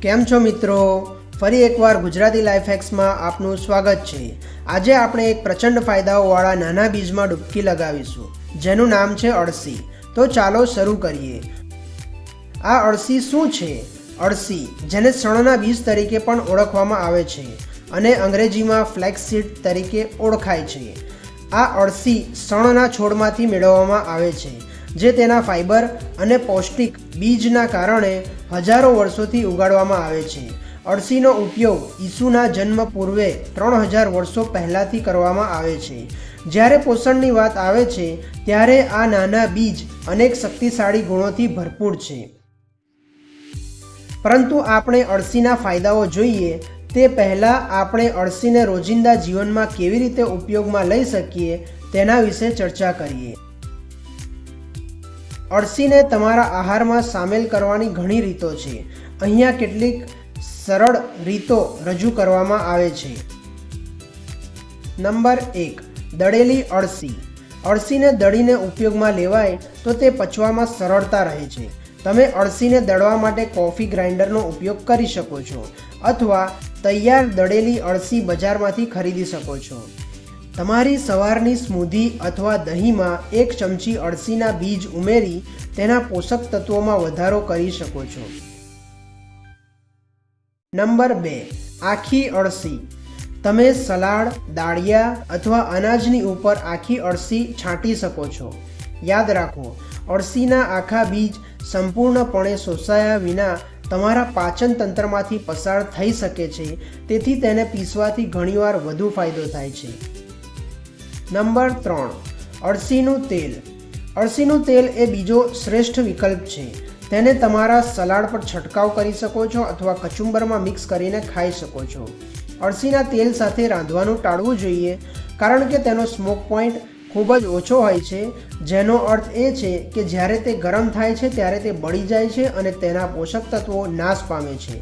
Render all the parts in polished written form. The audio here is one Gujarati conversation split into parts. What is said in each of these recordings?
કેમ છો મિત્રો? ફરી એકવાર ગુજરાતી લાઈફ હેક્સમાં આપનું સ્વાગત છે। આજે આપણે એક પ્રચંડ ફાયદાઓવાળા નાના બીજમાં ડૂબકી લગાવીશું, જેનું નામ છે અળસી। તો ચાલો શરૂ કરીએ। આ અળસી શું છે? અળસી, જેને શણના બીજ તરીકે પણ ઓળખવામાં આવે છે અને અંગ્રેજીમાં ફ્લેક્સસીડ તરીકે ઓળખાય છે। આ અળસી શણના છોડમાંથી મેળવવામાં આવે છે, જે તેના ફાઇબર અને પૌષ્ટિક બીજના કારણે હજારો વર્ષોથી ઉગાડવામાં આવે છે। અળસીનો ઉપયોગ ઈસુના જન્મ પૂર્વે 3000 વર્ષો પહેલાંથી કરવામાં આવે છે। જ્યારે પોષણની વાત આવે છે, ત્યારે આ નાના બીજ અનેક શક્તિશાળી ગુણોથી ભરપૂર છે। પરંતુ આપણે અળસીના ફાયદાઓ જોઈએ તે પહેલાં આપણે અળસીને રોજિંદા જીવનમાં કેવી રીતે ઉપયોગમાં લઈ શકીએ તેના વિશે ચર્ચા કરીએ। અળસીને તમારા આહારમાં સામેલ કરવાની ઘણી રીતો છે। અહીંયા કેટલીક સરળ રીતો રજૂ કરવામાં આવે છે। નંબર 1, દળેલી અળસી। અળસીને દળીને ઉપયોગમાં લેવાય તો તે પચવામાં સરળતા રહે છે। તમે અળસીને દળવા માટે કોફી ગ્રાઇન્ડરનો ઉપયોગ કરી શકો છો અથવા તૈયાર દળેલી અળસી બજારમાંથી ખરીદી શકો છો। તમારી સવારની સ્મૂધી અથવા દહીંમાં 1 ચમચી અળસીના બીજ ઉમેરી તેના પોષક તત્વોમાં વધારો કરી શકો છો। નંબર 2, આખી અળસી। તમે સલાડ, દાળિયા અથવા અનાજની ઉપર આખી અળસી છાંટી શકો છો। યાદ રાખો, અળસીના આખા બીજ સંપૂર્ણપણે શોષાયા વિના તમારા પાચન તંત્રમાંથી પસાર થઈ શકે છે, તેથી તેને પીસવાથી ઘણીવાર વધુ ફાયદો થાય છે। નંબર 3, અળસીનું તેલ। અળસીનું તેલ એ બીજો શ્રેષ્ઠ વિકલ્પ છે। તેને તમારા સલાડ પર છંટકાવ કરી શકો છો અથવા કચુંબરમાં મિક્સ કરીને ખાઈ શકો છો। અળસીના તેલ સાથે રાંધવાનું ટાળવું જોઈએ, કારણ કે તેનો સ્મોક પોઈન્ટ ખૂબ જ ઓછો હોય છે, જેનો અર્થ એ છે કે જ્યારે તે ગરમ થાય છે ત્યારે તે બળી જાય છે અને તેના પોષક તત્વો નાશ પામે છે।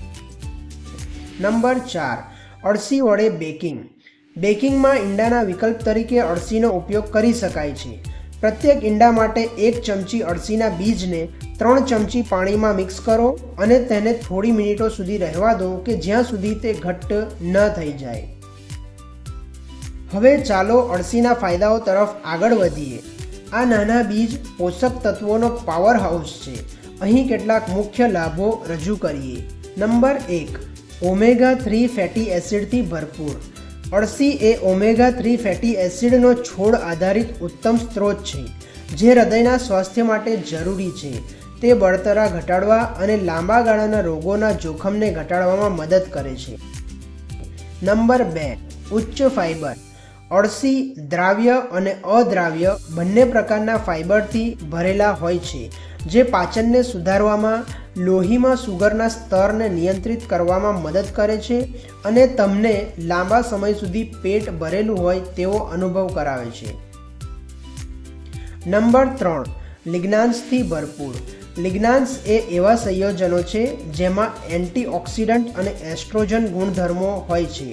નંબર 4, અળસી વડે બેકિંગ। બેકિંગમાં ઈંડાના વિકલ્પ તરીકે અળસીનો ઉપયોગ કરી શકાય છે। પ્રત્યેક ઈંડા માટે 1 ચમચી અળસીના બીજને 3 ચમચી પાણીમાં મિક્સ કરો અને તેને થોડી મિનિટો સુધી રહેવા દો કે જ્યાં સુધી તે ઘટ્ટ ન થઈ જાય। હવે ચાલો અળસીના ફાયદાઓ તરફ આગળ વધીએ। આ નાના બીજ પોષક તત્વોનો પાવર હાઉસ છે। અહીં કેટલાક મુખ્ય લાભો રજૂ કરીએ। નંબર 1, ઓમેગા 3 ફેટી એસિડથી ભરપૂર। અળસી એ ઓમેગા 3 ફેટી એસિડનો છોડ આધારિત ઉત્તમ સ્ત્રોત છે, જે હૃદયના સ્વાસ્થ્ય માટે જરૂરી છે। તે બળતરા ઘટાડવા અને લાંબા ગાળાના રોગોના જોખમને ઘટાડવામાં મદદ કરે છે। નંબર 2, ઉચ્ચ ફાઇબર। અળસી દ્રાવ્ય અને અદ્રાવ્ય બંને પ્રકારના ફાઇબરથી ભરેલા હોય છે, જે પાચનને સુધારવામાં, લોહીમાં સુગરના સ્તરને નિયંત્રિત કરવામાં મદદ કરે છે અને તમને લાંબા સમય સુધી પેટ ભરેલું હોય તેવો અનુભવ કરાવે છે। નંબર 3, લિગ્નાન્સથી ભરપૂર। લિગ્નાન્સ એ એવા સંયોજનો છે જેમાં એન્ટીઓક્સિડન્ટ અને એસ્ટ્રોજન ગુણધર્મો હોય છે।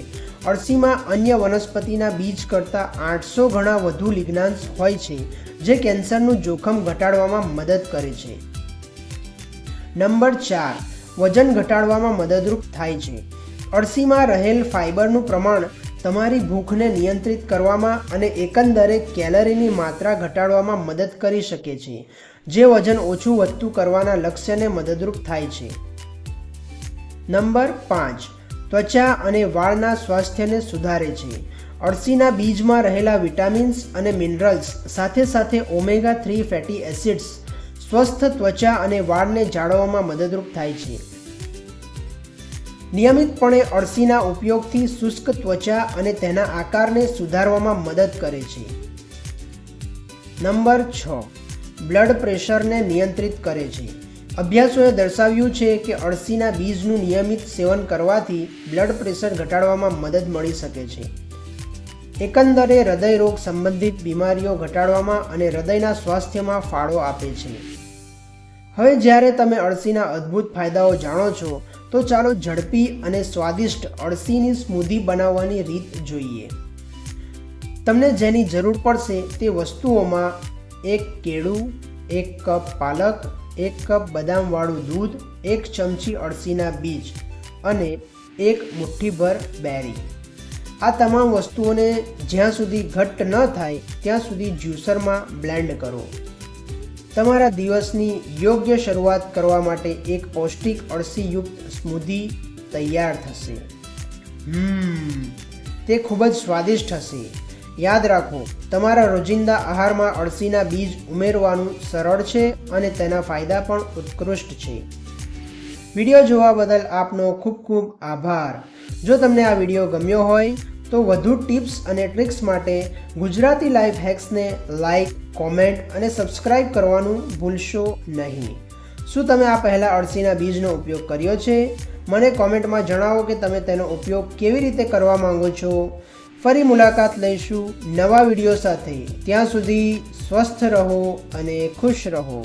અળસીમાં અન્ય વનસ્પતિના બીજ કરતાં 800 ગણા વધુ લિગ્નાન્સ હોય છે, જે કેન્સરનું જોખમ ઘટાડવામાં મદદ કરે છે। નંબર 4, વજન ઘટાડવામાં મદદરૂપ થાય છે। અળસીમાં રહેલ ફાઇબરનું પ્રમાણ તમારી ભૂખને નિયંત્રિત કરવામાં અને એકંદરે કેલરીની માત્રા ઘટાડવામાં મદદ કરી શકે છે, જે વજન ઓછું વધતું કરવાના લક્ષ્યને મદદરૂપ થાય છે। નંબર 5, ત્વચા અને વાળના સ્વાસ્થ્યને સુધારે છે। અળસીના બીજમાં રહેલા વિટામિન્સ અને મિનરલ્સ સાથે સાથે ઓમેગા 3 ફેટી એસિડ્સ સ્વસ્થ ત્વચા અને વાળને જાળવવામાં મદદરૂપ થાય છે। નિયમિતપણે અળસીના ઉપયોગથી શુષ્ક ત્વચા અને તેના આકારને સુધારવામાં મદદ કરે છે। નંબર 6, બ્લડ પ્રેશરને નિયંત્રિત કરે છે। અભ્યાસોએ દર્શાવ્યું છે કે અળસીના બીજનું નિયમિત સેવન કરવાથી બ્લડ પ્રેશર ઘટાડવામાં મદદ મળી શકે છે। એકંદરે હૃદયરોગ સંબંધિત બીમારીઓ ઘટાડવામાં અને હૃદયના સ્વાસ્થ્યમાં ફાળો આપે છે। હવે જ્યારે તમે અળસીના અદ્ભુત ફાયદાઓ જાણો છો, તો ચાલો ઝડપી અને સ્વાદિષ્ટ અળસીની સ્મૂધી બનાવવાની રીત જોઈએ। તમને જેની જરૂર પડશે તે વસ્તુઓમાં 1 કેળું, 1 કપ પાલક, 1 કપ બદામવાળું દૂધ, 1 ચમચી અળસીના બીજ, અને 1 મુઠ્ઠીભર બેરી. આ તમામ વસ્તુઓને જ્યાં સુધી ઘટ્ટ ન થાય ત્યાં સુધી જ્યુસરમાં બ્લેન્ડ કરો. તમારા દિવસની યોગ્ય શરૂઆત કરવા માટે એક પૌષ્ટિક અળસીયુક્ત સ્મૂધી તૈયાર થશે. તે ખૂબ જ સ્વાદિષ્ટ હશે. યાદ રાખો, તમારા રોજિંદા આહારમાં અળસીના બીજ ઉમેરવાનું સરળ છે અને તેના ફાયદા પણ ઉત્કૃષ્ટ છે. વિડીયો જોવા બદલ આપનો ખૂબ ખૂબ આભાર. જો તમને આ વિડીયો ગમ્યો હોય તો વધુ ટિપ્સ અને ટ્રિક્સ માટે ગુજરાતી લાઈફ હેક્સને લાઈક, કોમેન્ટ અને સબસ્ક્રાઈબ કરવાનું ભૂલશો નહીં. શું તમે આ પહેલાં અળસીના બીજનો ઉપયોગ કર્યો છે? મને કોમેન્ટમાં જણાવો કે તમે તેનો ઉપયોગ કેવી રીતે કરવા માંગો છો. ફરી મુલાકાત લઈશું નવા વિડીયો સાથે. ત્યાં સુધી સ્વસ્થ રહો અને ખુશ રહો.